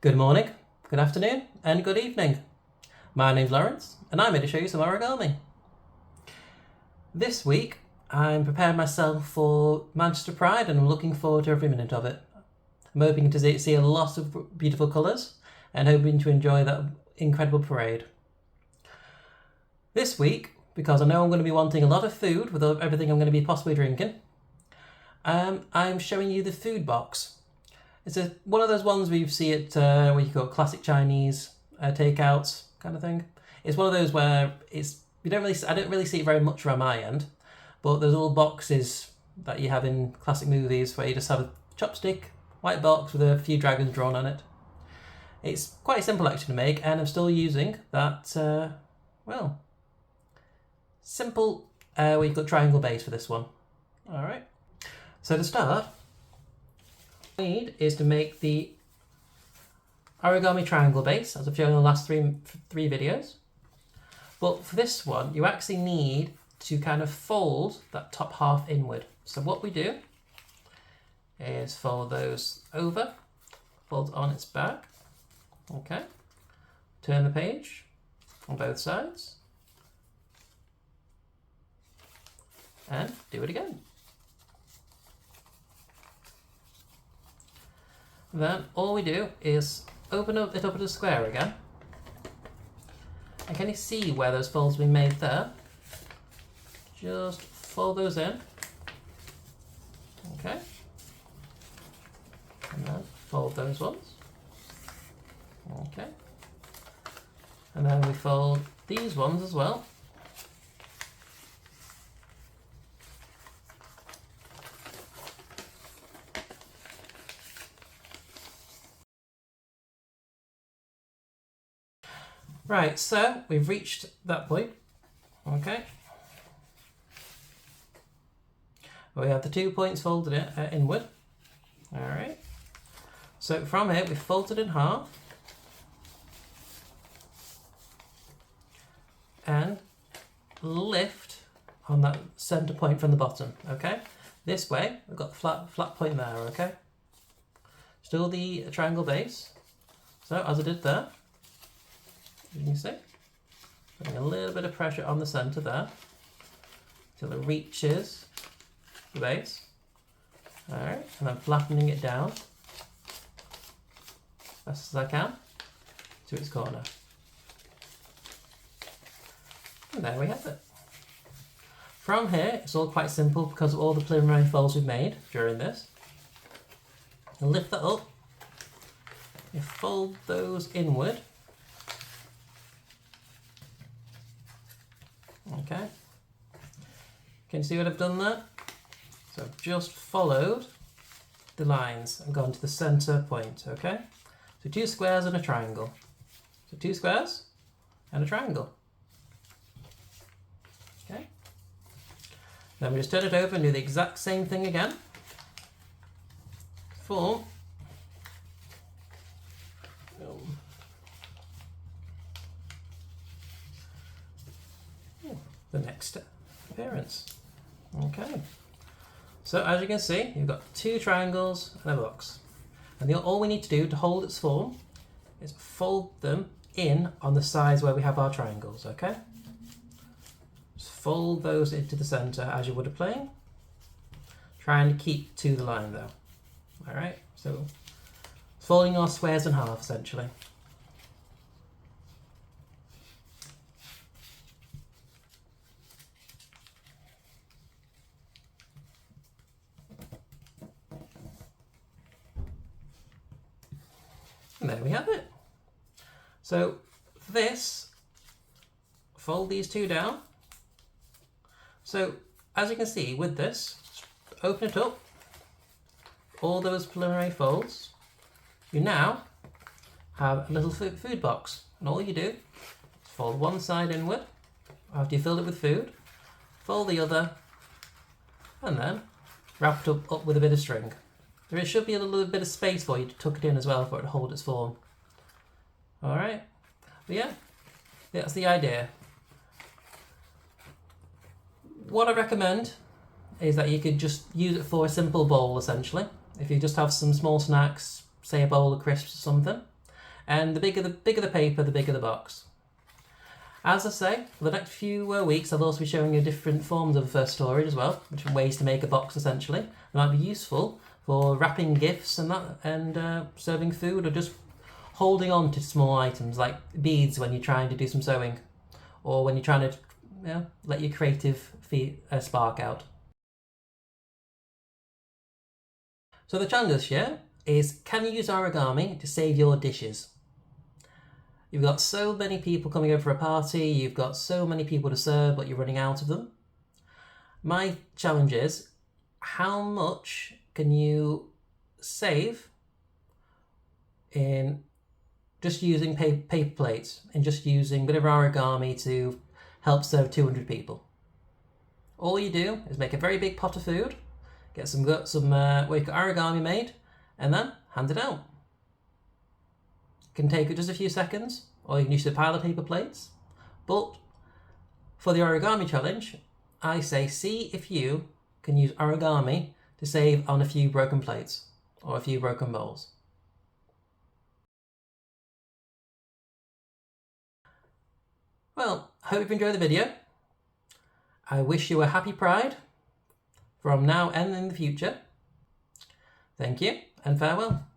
Good morning, good afternoon, and good evening. My name's Lawrence, and I'm here to show you some origami. This week, I'm preparing myself for Manchester Pride, and I'm looking forward to every minute of it. I'm hoping to see a lot of beautiful colours, and hoping to enjoy that incredible parade. This week, because I know I'm going to be wanting a lot of food with everything I'm going to be possibly drinking, I'm showing you the food box. It's one of those ones where you see it where you got classic Chinese takeouts kind of thing. It's one of those where I don't really see it very much around my end, but there's little boxes that you have in classic movies where you just have a chopstick, white box with a few dragons drawn on it. It's quite simple actually to make, and I'm still using that simple where you've got triangle base for this one. All right. So to start, what we need is to make the origami triangle base, as I've shown in the last three videos. But for this one, you actually need to kind of fold that top half inward. So what we do is fold those over, fold on its back. Okay. Turn the page on both sides. And do it again. Then all we do is open it up at a square again. And can you see where those folds have been made there? Just fold those in. Okay. And then fold those ones. Okay. And then we fold these ones as well. Right, so we've reached that point. Okay. We have the 2 points folded inward. All right. So from here, we've folded in half. And lift on that center point from the bottom, okay? This way, we've got the flat point there, okay? Still the triangle base. So as I did there, you can see, putting a little bit of pressure on the center there till it reaches the base. All right, and I'm flattening it down as best as I can to its corner. And there we have it. From here, it's all quite simple because of all the preliminary folds we've made during this. You lift that up, you fold those inward. Okay. Can you see what I've done there? So I've just followed the lines and gone to the center point, okay? So 2 squares and a triangle. So 2 squares and a triangle. Okay. Then we just turn it over and do the exact same thing again. For the next appearance. Okay. So as you can see, you've got 2 triangles and a box. And all we need to do to hold its form is fold them in on the sides where we have our triangles, okay? Just fold those into the center as you would a plane. Trying to keep to the line though. Alright, so folding our squares in half essentially. And there we have it. So for this, fold these 2 down. So as you can see with this, open it up, all those preliminary folds. You now have a little food box, and all you do is fold one side inward after you filled it with food, fold the other, and then wrap it up with a bit of string. There should be a little bit of space for you to tuck it in as well for it to hold its form. Alright, but yeah, that's the idea. What I recommend is that you could just use it for a simple bowl essentially. If you just have some small snacks, say a bowl of crisps or something, And the bigger the paper, the bigger the box. As I say, for the next few weeks, I'll also be showing you different forms of storage as well, different ways to make a box essentially. That might be useful for wrapping gifts and that, and serving food, or just holding on to small items like beads when you're trying to do some sewing, or when you're trying to let your creative spark out. So the challenge this year is, can you use origami to save your dishes? You've got so many people coming over for a party, you've got so many people to serve, but you're running out of them. My challenge is, how much can you save in just using paper plates and just using a bit of origami to help serve 200 people? All you do is make a very big pot of food, get some origami made, and then hand it out. Can take just a few seconds, or you can use a pile of paper plates. But for the origami challenge, I say see if you can use origami to save on a few broken plates or a few broken bowls. Well, I hope you've enjoyed the video. I wish you a happy Pride from now and in the future. Thank you and farewell.